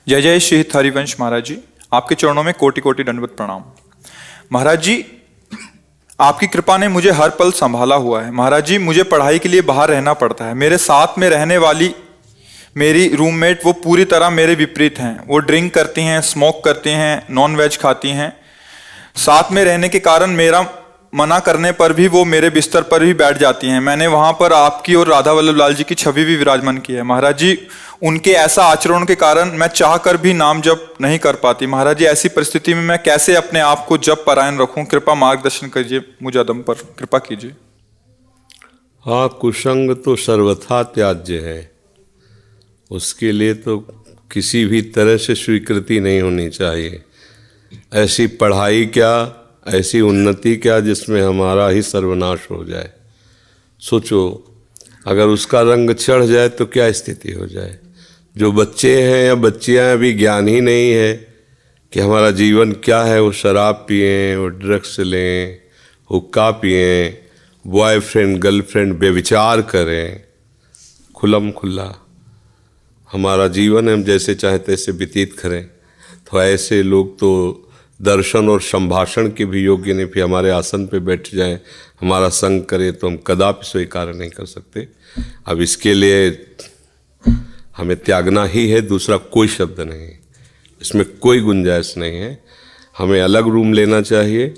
जय जय श्री हरिवंश महाराज जी, आपके चरणों में कोटि कोटि दंडवत प्रणाम। महाराज जी, आपकी कृपा ने मुझे हर पल संभाला हुआ है। महाराज जी, मुझे पढ़ाई के लिए बाहर रहना पड़ता है। मेरे साथ में रहने वाली मेरी रूममेट वो पूरी तरह मेरे विपरीत हैं। वो ड्रिंक करती हैं, स्मोक करती हैं, नॉन वेज खाती हैं। साथ में रहने के कारण मेरा मना करने पर भी वो मेरे बिस्तर पर ही बैठ जाती हैं। मैंने वहाँ पर आपकी और राधा वल्लभ लाल जी की छवि भी विराजमान की है। महाराज जी, उनके ऐसा आचरण के कारण मैं चाह कर भी नाम जप नहीं कर पाती। महाराज जी, ऐसी परिस्थिति में मैं कैसे अपने आप को जप परायण रखूं? कृपा मार्गदर्शन कीजिए, मुझ अदम पर कृपा कीजिए। हाँ, कुसंग तो सर्वथा त्याज्य है। उसके लिए तो किसी भी तरह से स्वीकृति नहीं होनी चाहिए। ऐसी पढ़ाई क्या, ऐसी उन्नति क्या जिसमें हमारा ही सर्वनाश हो जाए। सोचो, अगर उसका रंग चढ़ जाए तो क्या स्थिति हो जाए। जो बच्चे हैं या बच्चियां अभी ज्ञान ही नहीं है कि हमारा जीवन क्या है, वो शराब पिएं, वो ड्रग्स लें, हुक्का पिएं, बॉयफ्रेंड गर्लफ्रेंड बेविचार करें, खुल्लम खुल्ला हमारा जीवन हम जैसे चाहे तैसे व्यतीत करें। तो ऐसे लोग तो दर्शन और संभाषण के भी योग्य नहीं। फिर हमारे आसन पे बैठ जाएं, हमारा संग करे तो हम कदापि स्वीकार नहीं कर सकते। अब इसके लिए हमें त्यागना ही है, दूसरा कोई शब्द नहीं, इसमें कोई गुंजाइश नहीं है। हमें अलग रूम लेना चाहिए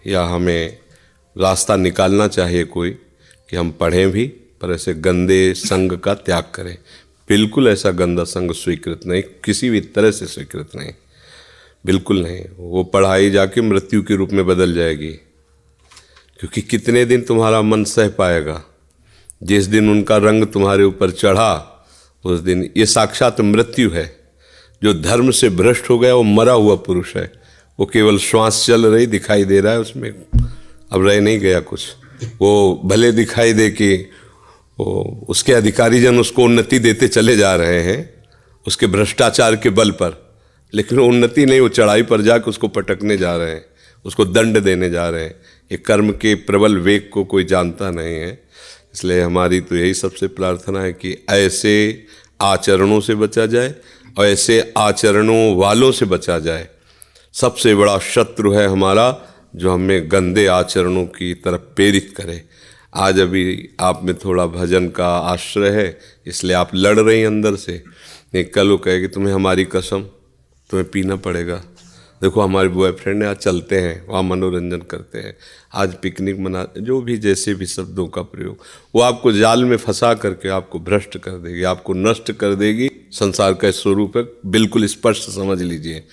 या हमें रास्ता निकालना चाहिए कोई कि हम पढ़ें भी, पर ऐसे गंदे संग का त्याग करें। बिल्कुल ऐसा गंदा संग स्वीकृत नहीं, किसी भी तरह से स्वीकृत नहीं, बिल्कुल नहीं। वो पढ़ाई जाके मृत्यु के रूप में बदल जाएगी, क्योंकि कितने दिन तुम्हारा मन सह पाएगा। जिस दिन उनका रंग तुम्हारे ऊपर चढ़ा उस दिन ये साक्षात मृत्यु है। जो धर्म से भ्रष्ट हो गया वो मरा हुआ पुरुष है। वो केवल श्वास चल रही दिखाई दे रहा है, उसमें अब रह नहीं गया कुछ। वो भले दिखाई दे कि वो उसके अधिकारी जन उसको उन्नति देते चले जा रहे हैं उसके भ्रष्टाचार के बल पर, लेकिन वो उन्नति नहीं, वो चढ़ाई पर जाकर उसको पटकने जा रहे हैं, उसको दंड देने जा रहे हैं। ये कर्म के प्रबल वेग को कोई जानता नहीं है। इसलिए हमारी तो यही सबसे प्रार्थना है कि ऐसे आचरणों से बचा जाए और ऐसे आचरणों वालों से बचा जाए। सबसे बड़ा शत्रु है हमारा जो हमें गंदे आचरणों की तरफ प्रेरित करे। आज अभी आप में थोड़ा भजन का आश्रय है, इसलिए आप लड़ रही हैं अंदर से। नहीं, कल वो कहेगी तुम्हें हमारी कसम, तुम्हें पीना पड़ेगा। देखो हमारे बॉयफ्रेंड है, आज चलते हैं वहाँ मनोरंजन करते हैं, आज पिकनिक मना, जो भी जैसे भी शब्दों का प्रयोग, वो आपको जाल में फंसा करके आपको भ्रष्ट कर देगी, आपको नष्ट कर देगी। संसार का स्वरूप है, बिल्कुल स्पष्ट समझ लीजिए।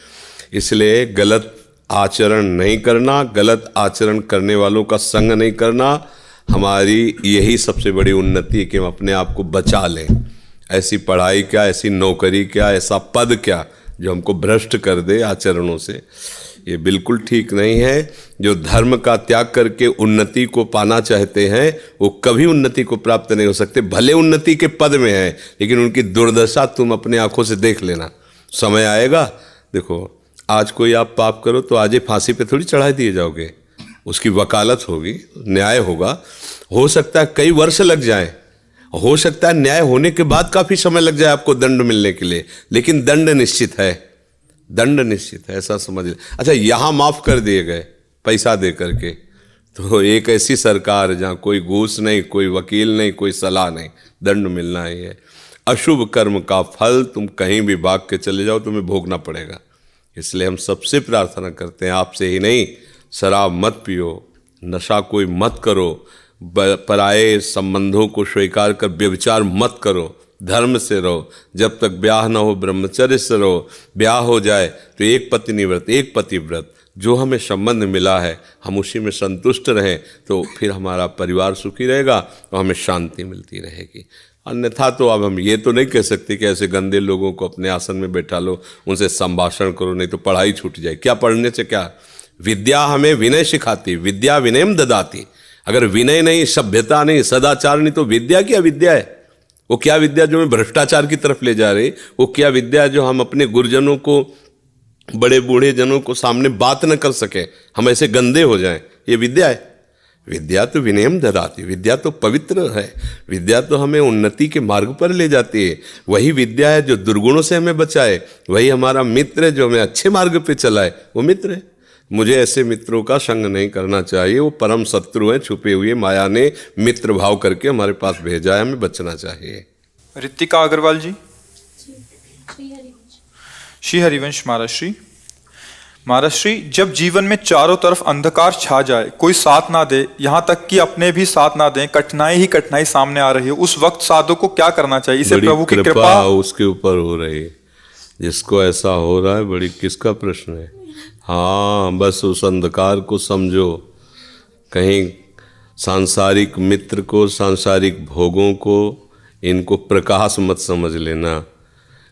इसलिए गलत आचरण नहीं करना, गलत आचरण करने वालों का संग नहीं करना, हमारी यही सबसे बड़ी उन्नति है कि हम अपने आप को बचा लें। ऐसी पढ़ाई क्या, ऐसी नौकरी क्या, ऐसा पद क्या जो हमको भ्रष्ट कर दे आचरणों से, ये बिल्कुल ठीक नहीं है। जो धर्म का त्याग करके उन्नति को पाना चाहते हैं वो कभी उन्नति को प्राप्त नहीं हो सकते। भले उन्नति के पद में है, लेकिन उनकी दुर्दशा तुम अपने आंखों से देख लेना। समय आएगा, देखो आज कोई आप पाप करो तो आज ही फांसी पे थोड़ी चढ़ा दिए जाओगे, उसकी वकालत होगी, न्याय होगा। हो सकता है कई वर्ष लग जाए, हो सकता है न्याय होने के बाद काफ़ी समय लग जाए आपको दंड मिलने के लिए, लेकिन दंड निश्चित है, दंड निश्चित है, ऐसा समझ ले। अच्छा, यहाँ माफ़ कर दिए गए पैसा दे करके, तो एक ऐसी सरकार जहाँ कोई घूस नहीं, कोई वकील नहीं, कोई सलाह नहीं, दंड मिलना ही है। अशुभ कर्म का फल तुम कहीं भी भाग के चले जाओ तुम्हें भोगना पड़ेगा। इसलिए हम सबसे प्रार्थना करते हैं, आपसे ही नहीं, शराब मत पियो, नशा कोई मत करो, पराये संबंधों को स्वीकार कर व्यभिचार मत करो, धर्म से रहो। जब तक ब्याह ना हो ब्रह्मचर्य से रहो। ब्याह हो जाए तो एक पत्नी व्रत, एक पति व्रत, जो हमें संबंध मिला है हम उसी में संतुष्ट रहें, तो फिर हमारा परिवार सुखी रहेगा और हमें शांति मिलती रहेगी। अन्यथा तो अब हम ये तो नहीं कह सकते कि ऐसे गंदे लोगों को अपने आसन में बैठा लो, उनसे संभाषण करो, नहीं तो पढ़ाई छूट जाए। क्या पढ़ने से क्या, विद्या हमें विनय सिखाती, विद्या विनयम ददाती। अगर विनय नहीं, सभ्यता नहीं, सदाचार नहीं, तो विद्या क्या विद्या है? वो क्या विद्या जो हमें भ्रष्टाचार की तरफ ले जा रही? वो क्या विद्या जो हम अपने गुरुजनों को, बड़े बूढ़े जनों को सामने बात न कर सके, हम ऐसे गंदे हो जाएं? ये विद्या है? विद्या तो विनयम ददाति, विद्या तो पवित्र है, विद्या तो हमें उन्नति के मार्ग पर ले जाती है। वही विद्या है जो दुर्गुणों से हमें बचाए, वही हमारा मित्र है जो हमें अच्छे मार्ग पे चलाए, वो मित्र है। मुझे ऐसे मित्रों का संग नहीं करना चाहिए, वो परम शत्रु हैं, छुपे हुए माया ने मित्र भाव करके हमारे पास भेजा है, हमें बचना चाहिए। रितिका अग्रवाल जी। श्री हरिवंश महाराज श्री, जब जीवन में चारों तरफ अंधकार छा जाए, कोई साथ ना दे, यहाँ तक कि अपने भी साथ ना दें, कठिनाई ही कठिनाई सामने आ रही है, उस वक्त साधु को क्या करना चाहिए? इसे प्रभु की कृपा उसके ऊपर हो रही है। जिसको ऐसा हो रहा है, बड़ी किसका प्रश्न है? हाँ, बस उस अंधकार को समझो। कहीं सांसारिक मित्र को, सांसारिक भोगों को, इनको प्रकाश मत समझ लेना।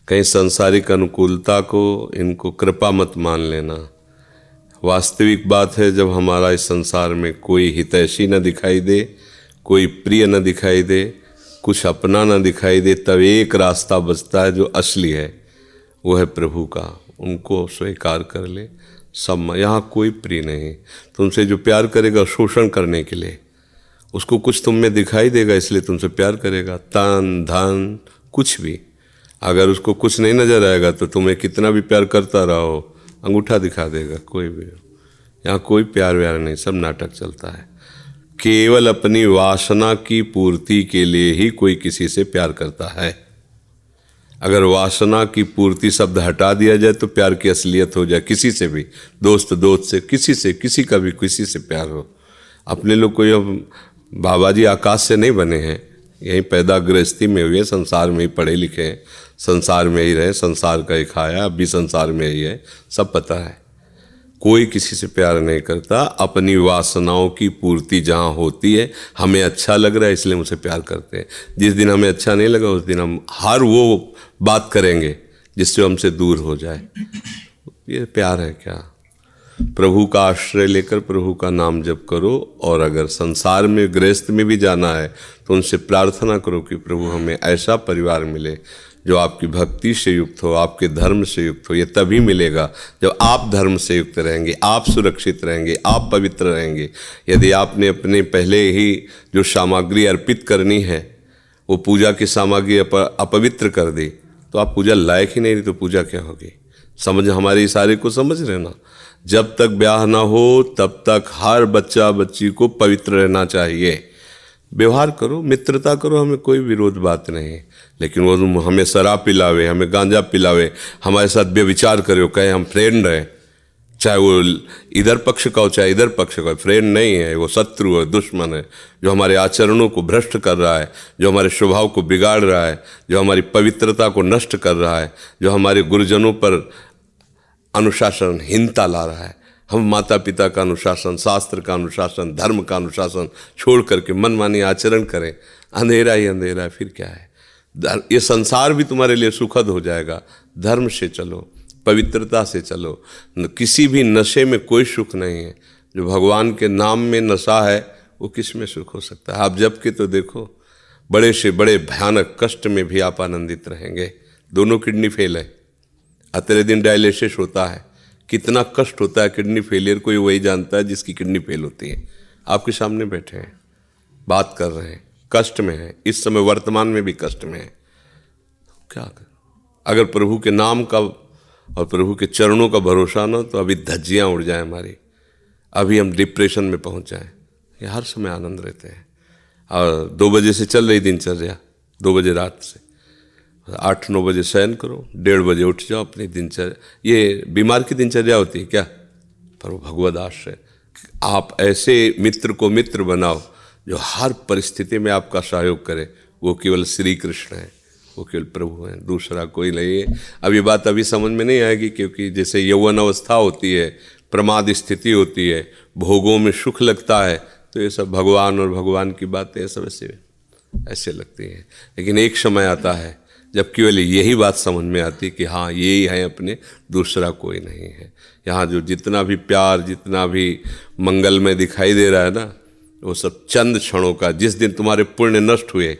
कहीं सांसारिक अनुकूलता को, इनको कृपा मत मान लेना। वास्तविक बात है, जब हमारा इस संसार में कोई हितैषी न दिखाई दे, कोई प्रिय न दिखाई दे, कुछ अपना न दिखाई दे, तब एक रास्ता बचता है जो असली है, वो है प्रभु का। उनको स्वीकार कर ले। सब यहाँ कोई प्रिय नहीं। तुमसे जो प्यार करेगा शोषण करने के लिए, उसको कुछ तुम में दिखाई देगा, इसलिए तुमसे प्यार करेगा। तन धन कुछ भी, अगर उसको कुछ नहीं नजर आएगा तो तुम्हें कितना भी प्यार करता रहो, अंगूठा दिखा देगा। कोई भी, यहाँ कोई प्यार व्यार नहीं, सब नाटक चलता है। केवल अपनी वासना की पूर्ति के लिए ही कोई किसी से प्यार करता है। अगर वासना की पूर्ति शब्द हटा दिया जाए तो प्यार की असलियत हो जाए। किसी से भी, दोस्त से, किसी से, किसी का भी किसी से प्यार हो। अपने लोग कोई बाबा जी आकाश से नहीं बने हैं, यहीं पैदा गृहस्थी में हुए, संसार में ही पढ़े लिखे हैं, संसार में ही रहे, संसार का ही खाया, अब भी संसार में ही है, सब पता है। कोई किसी से प्यार नहीं करता। अपनी वासनाओं की पूर्ति जहाँ होती है, हमें अच्छा लग रहा है इसलिए मुझसे प्यार करते हैं। जिस दिन हमें अच्छा नहीं लगा, उस दिन हम हर वो बात करेंगे जिससे हमसे दूर हो जाए। ये प्यार है क्या? प्रभु का आश्रय लेकर प्रभु का नाम जप करो, और अगर संसार में गृहस्थ में भी जाना है तो उनसे प्रार्थना करो कि प्रभु हमें ऐसा परिवार मिले जो आपकी भक्ति से युक्त हो, आपके धर्म से युक्त हो। ये तभी मिलेगा जब आप धर्म से युक्त रहेंगे, आप सुरक्षित रहेंगे, आप पवित्र रहेंगे। यदि आपने अपने पहले ही जो सामग्री अर्पित करनी है, वो पूजा की सामग्री अपवित्र कर दी, तो आप पूजा लायक ही नहीं रही, तो पूजा क्या होगी? समझ, हमारे इशारे को समझ रहे ना। जब तक ब्याह ना हो तब तक हर बच्चा बच्ची को पवित्र रहना चाहिए। व्यवहार करो, मित्रता करो, हमें कोई विरोध बात नहीं। लेकिन वो हमें शराब पिलावे, हमें गांजा पिलावे, हमारे साथ व्यभिचार करे, कहे हम फ्रेंड हैं, चाहे वो इधर पक्ष का हो चाहे इधर पक्ष का हो, फ्रेंड नहीं है, वो शत्रु है, दुश्मन है, जो हमारे आचरणों को भ्रष्ट कर रहा है, जो हमारे स्वभाव को बिगाड़ रहा है, जो हमारी पवित्रता को नष्ट कर रहा है, जो हमारे गुरुजनों पर अनुशासनहीनता ला रहा है। हम माता पिता का अनुशासन, शास्त्र का अनुशासन, धर्म का अनुशासन छोड़ करके मनमानी आचरण करें, अंधेरा ही अंधेरा है, फिर क्या है? ये संसार भी तुम्हारे लिए सुखद हो जाएगा। धर्म से चलो, पवित्रता से चलो। किसी भी नशे में कोई सुख नहीं है। जो भगवान के नाम में नशा है, वो किस में सुख हो सकता है? आप जब के तो देखो, बड़े से बड़े भयानक कष्ट में भी आप आनंदित रहेंगे। दोनों किडनी फेल है, अतरे दिन डायलिसिस होता है, कितना कष्ट होता है किडनी फेलियर, कोई वही जानता है जिसकी किडनी फेल होती है। आपके सामने बैठे हैं, बात कर रहे हैं, कष्ट में है, इस समय वर्तमान में भी कष्ट में है। क्या कर? अगर प्रभु के नाम का और प्रभु के चरणों का भरोसा ना, तो अभी धज्जियाँ उड़ जाए हमारी, अभी हम डिप्रेशन में पहुंच जाएं। ये हर समय आनंद रहते हैं। और 2 बजे से चल रही दिनचर्या, 2 बजे रात से 8-9 बजे शयन करो, 1:30 बजे उठ जाओ अपनी दिनचर्या। ये बीमार की दिनचर्या होती है क्या? पर वो भगवद आश्रय। आप ऐसे मित्र को मित्र बनाओ जो हर परिस्थिति में आपका सहयोग करे। वो केवल श्री कृष्ण है, वो केवल प्रभु हैं, दूसरा कोई नहीं है। अब ये बात अभी समझ में नहीं आएगी, क्योंकि जैसे यौवन अवस्था होती है, प्रमाद स्थिति होती है, भोगों में सुख लगता है, तो ये सब भगवान और भगवान की बातें सब ऐसे लगती हैं। लेकिन एक समय आता है जब केवल यही बात समझ में आती है कि हाँ, यही है अपने, दूसरा कोई नहीं है। यहाँ जो जितना भी प्यार, जितना भी मंगलमय दिखाई दे रहा है ना, वो सब चंद क्षणों का। जिस दिन तुम्हारे पुण्य नष्ट हुए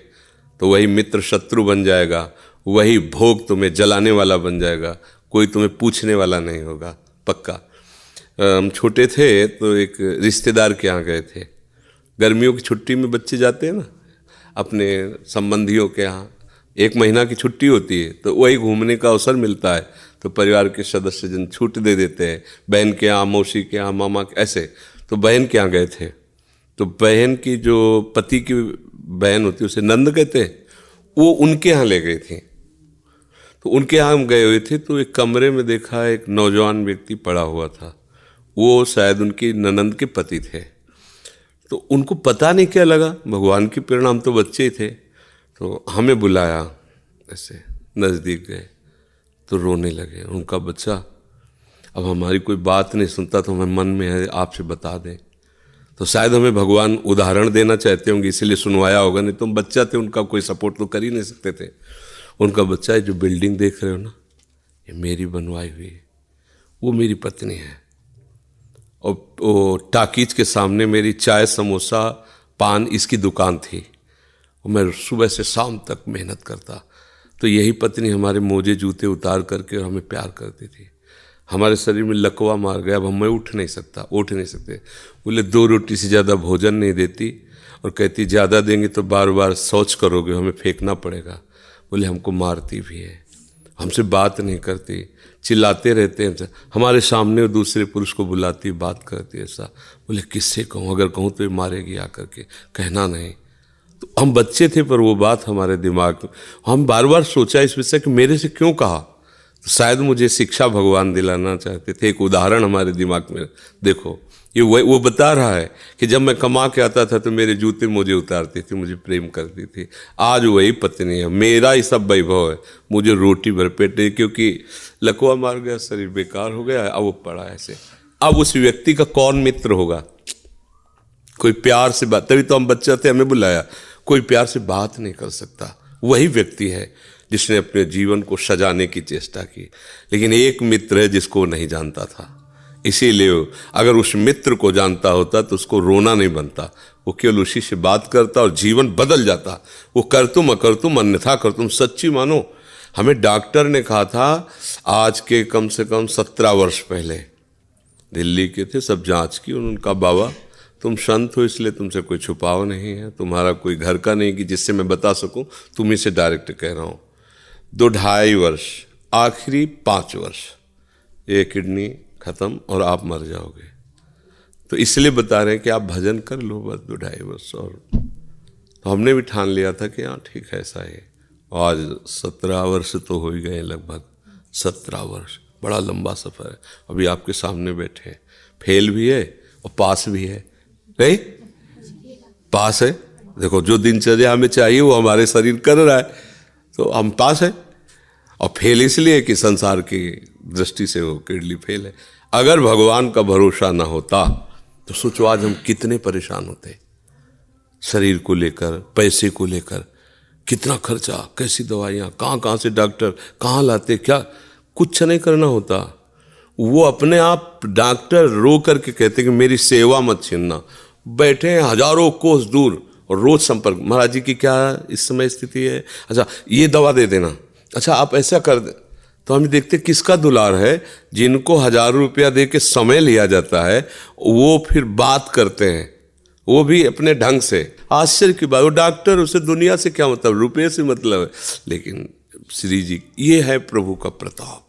तो वही मित्र शत्रु बन जाएगा, वही भोग तुम्हें जलाने वाला बन जाएगा, कोई तुम्हें पूछने वाला नहीं होगा, पक्का। हम छोटे थे तो एक रिश्तेदार के यहाँ गए थे, गर्मियों की छुट्टी में बच्चे जाते हैं ना अपने संबंधियों के यहाँ, 1 महीना की छुट्टी होती है, तो वही घूमने का अवसर मिलता है, तो परिवार के सदस्य जन छूट दे देते हैं, बहन के यहाँ, मौसी के यहाँ, मामा के, ऐसे। तो बहन के यहाँ गए थे, तो बहन की जो पति की बहन होती है उसे नंद कहते हैं, वो उनके यहाँ ले गई थी। तो उनके यहाँ हम गए हुए थे, तो एक कमरे में देखा एक नौजवान व्यक्ति पड़ा हुआ था, वो शायद उनकी ननंद के पति थे। तो उनको पता नहीं क्या लगा, भगवान की प्रेरणा, हम तो बच्चे ही थे, तो हमें बुलाया, ऐसे नज़दीक गए तो रोने लगे। उनका बच्चा अब हमारी कोई बात नहीं सुनता, तो हमें मन में है आपसे बता दें। तो शायद हमें भगवान उदाहरण देना चाहते होंगे, इसीलिए सुनवाया होगा, नहीं तो हम बच्चा थे, उनका कोई सपोर्ट तो कर ही नहीं सकते थे। उनका बच्चा है, जो बिल्डिंग देख रहे हो ना, ये मेरी बनवाई हुई है, वो मेरी पत्नी है, और वो टाकीज के सामने मेरी चाय, समोसा, पान इसकी दुकान थी, और मैं सुबह से शाम तक मेहनत करता। तो यही पत्नी हमारे मोजे जूते उतार करके और हमें प्यार करती थी। हमारे शरीर में लकवा मार गया, अब मैं उठ नहीं सकते। बोले 2 रोटी से ज़्यादा भोजन नहीं देती, और कहती ज़्यादा देंगे तो बार बार शौच करोगे, हमें फेंकना पड़ेगा। बोले हमको मारती भी है, हमसे बात नहीं करती, चिल्लाते रहते हैं, हमारे सामने दूसरे पुरुष को बुलाती, बात करती, ऐसा। बोले किससे कहूँ, अगर कहूँ तो ये मारेगी आकर के, कहना नहीं। तो हम बच्चे थे, पर वो बात हमारे दिमाग में, हम बार बार सोचा इस विषय कि मेरे से क्यों कहा। तो शायद मुझे शिक्षा भगवान दिलाना चाहते थे, एक उदाहरण हमारे दिमाग में। देखो ये वो बता रहा है कि जब मैं कमा के आता था तो मेरे जूते मुझे उतारती थी, मुझे प्रेम करती थी। आज वही पत्नी है, मेरा ही सब वैभव है, मुझे रोटी भर पेट है, क्योंकि लकवा मार गया, शरीर बेकार हो गया, अब वो पड़ा ऐसे। अब उस व्यक्ति का कौन मित्र होगा? कोई प्यार से बात, तभी तो हम बच्चे थे, हमें बुलाया, कोई प्यार से बात नहीं कर सकता। वही व्यक्ति है जिसने अपने जीवन को सजाने की चेष्टा की। लेकिन एक मित्र है जिसको नहीं जानता था, इसीलिए अगर उस मित्र को जानता होता तो उसको रोना नहीं बनता, वो केवल उसी से बात करता और जीवन बदल जाता। वो कर तुम अकर तुम अन्यथा कर तुम, सच्ची मानो। हमें डॉक्टर ने कहा था आज के कम से कम 17 वर्ष पहले, दिल्ली के थे, सब जांच की, उनका बाबा तुम संत हो इसलिए तुमसे कोई छुपाव नहीं है, तुम्हारा कोई घर का नहीं कि जिससे मैं बता सकूं, तुम्ही से डायरेक्ट कह रहा हूं। 2-2.5 वर्ष, आखिरी 5 वर्ष, ये किडनी खत्म और आप मर जाओगे। तो इसलिए बता रहे हैं कि आप भजन कर लो बस 2-2.5 वर्ष। और तो हमने भी ठान लिया था कि हाँ ठीक है, ऐसा है। आज 17 वर्ष तो हो ही गए, लगभग 17 वर्ष, बड़ा लंबा सफ़र है। अभी आपके सामने बैठे, फेल भी है और पास भी है, नहीं पास है। देखो जो दिनचर्या हमें चाहिए वो हमारे शरीर कर रहा है, तो हम पास है। और फेल इसलिए कि संसार की दृष्टि से वो किडनी फेल है। अगर भगवान का भरोसा ना होता तो सोचो आज हम कितने परेशान होते, शरीर को लेकर, पैसे को लेकर, कितना खर्चा, कैसी दवाइयाँ, कहाँ से डॉक्टर कहाँ लाते, क्या कुछ नहीं करना होता। वो अपने आप डॉक्टर रो करके कहते कि मेरी सेवा मत छीनना। बैठे हैं हजारों कोस दूर और रोज संपर्क, महाराज जी की क्या इस समय स्थिति है, अच्छा ये दवा दे देना, अच्छा आप ऐसा कर दे। तो हम देखते किसका दुलार है, जिनको 1000 रुपया दे के समय लिया जाता है, वो फिर बात करते हैं, वो भी अपने ढंग से। आश्चर्य की बात, वो डॉक्टर, उसे दुनिया से क्या मतलब, रुपये से मतलब है। लेकिन श्री जी, ये है प्रभु का प्रताप।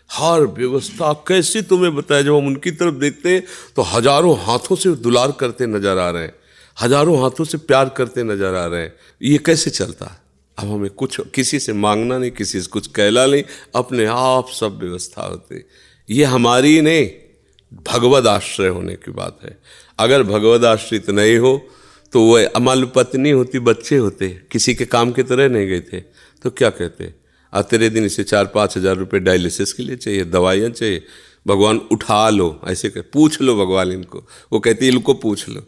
हर व्यवस्था कैसी तुम्हें बताया, जब हम उनकी तरफ देखते हैं तो हजारों हाथों से दुलार करते नजर आ रहे हैं, हजारों हाथों से प्यार करते नजर आ रहे हैं। ये कैसे चलता है? अब हमें कुछ किसी से मांगना नहीं, किसी से कुछ कहना नहीं, अपने आप सब व्यवस्था होती। ये हमारी नहीं, भगवद आश्रय होने की बात है। अगर भगवद आश्रित नहीं हो तो वह अमल पत्नी होती, बच्चे होते, किसी के काम की तरह नहीं गए थे, तो क्या कहते, तेरे दिन इसे 4-5 हज़ार रुपये डायलिसिस के लिए चाहिए, दवाइयाँ चाहिए, भगवान उठा लो, ऐसे कह, पूछ लो भगवान इनको, वो कहती इनको पूछ लो।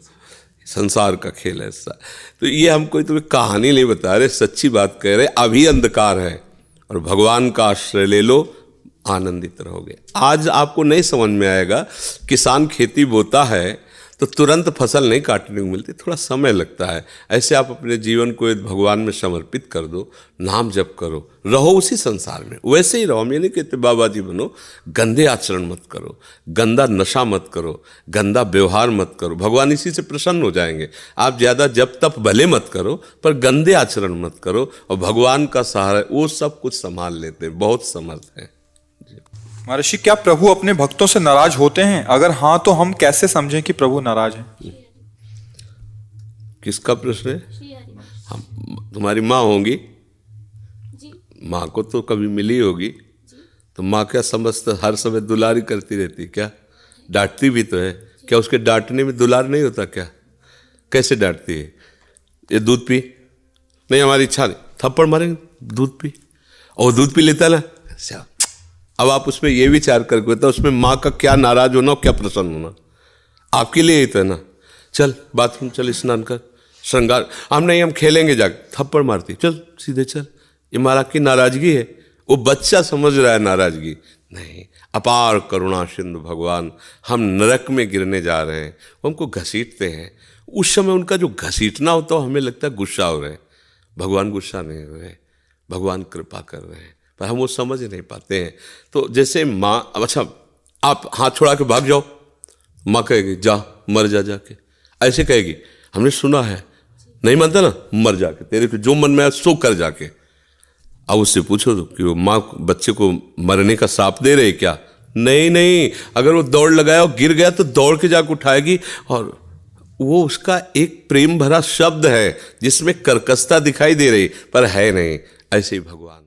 संसार का खेल है ऐसा। तो ये हम कोई तुम्हें कहानी नहीं बता रहे, सच्ची बात कह रहे। अभी अंधकार है और भगवान का आश्रय ले लो, आनंदित रहोगे। आज आपको नहीं समझ में आएगा, किसान खेती बोता है तो तुरंत फसल नहीं काटने को मिलती, थोड़ा समय लगता है। ऐसे आप अपने जीवन को भगवान में समर्पित कर दो, नाम जप करो, रहो उसी संसार में, वैसे ही रहो। हम ये नहीं कहते बाबा जी बनो, गंदे आचरण मत करो, गंदा नशा मत करो, गंदा व्यवहार मत करो, भगवान इसी से प्रसन्न हो जाएंगे। आप ज़्यादा जप तप भले मत करो, पर गंदे आचरण मत करो, और भगवान का सहारा वो सब कुछ संभाल लेते हैं, बहुत समर्थ हैं। महर्षि, क्या प्रभु अपने भक्तों से नाराज होते हैं? अगर हाँ तो हम कैसे समझें कि प्रभु नाराज हैं? किसका प्रश्न है? हम तुम्हारी माँ होंगी, माँ को तो कभी मिली होगी, तो माँ क्या समझता हर समय दुलारी करती रहती, क्या डांटती भी तो है? क्या उसके डांटने में दुलार नहीं होता क्या? कैसे डांटती है? ये दूध पी, नहीं हमारी इच्छा नहीं, थप्पड़ मारेंगे, दूध पी, और दूध पी लेता ना। अब आप उसमें ये विचार करके तो उसमें माँ का क्या नाराज होना और क्या प्रसन्न होना, आपके लिए ही तो है ना। चल बाथरूम चल, स्नान कर, श्रृंगार, हम नहीं हम खेलेंगे, जाके थप्पड़ मारती, चल सीधे चल। ये माँ की नाराजगी है, वो बच्चा समझ रहा है नाराजगी नहीं। अपार करुणा सिंधु भगवान, हम नरक में गिरने जा रहे हैं, वो हमको घसीटते हैं। उस समय उनका जो घसीटना होता है हमें लगता है गुस्सा हो रहे हैं, भगवान गुस्सा नहीं हो रहे, भगवान कृपा कर रहे हैं, पर हम वो समझ नहीं पाते हैं। तो जैसे माँ, अच्छा आप हाथ छोड़ा के भाग जाओ, माँ कहेगी जा मर जा जाके, ऐसे कहेगी, हमने सुना है, नहीं मानता ना, मर जाके, तेरे को जो मन में आए सो कर जाके। अब उससे पूछो तो कि वो माँ बच्चे को मरने का श्राप दे रहे क्या? नहीं नहीं, अगर वो दौड़ लगाया और गिर गया तो दौड़ के जाके उठाएगी, और वो उसका एक प्रेम भरा शब्द है जिसमें कर्कशता दिखाई दे रही, पर है नहीं। ऐसे ही भगवान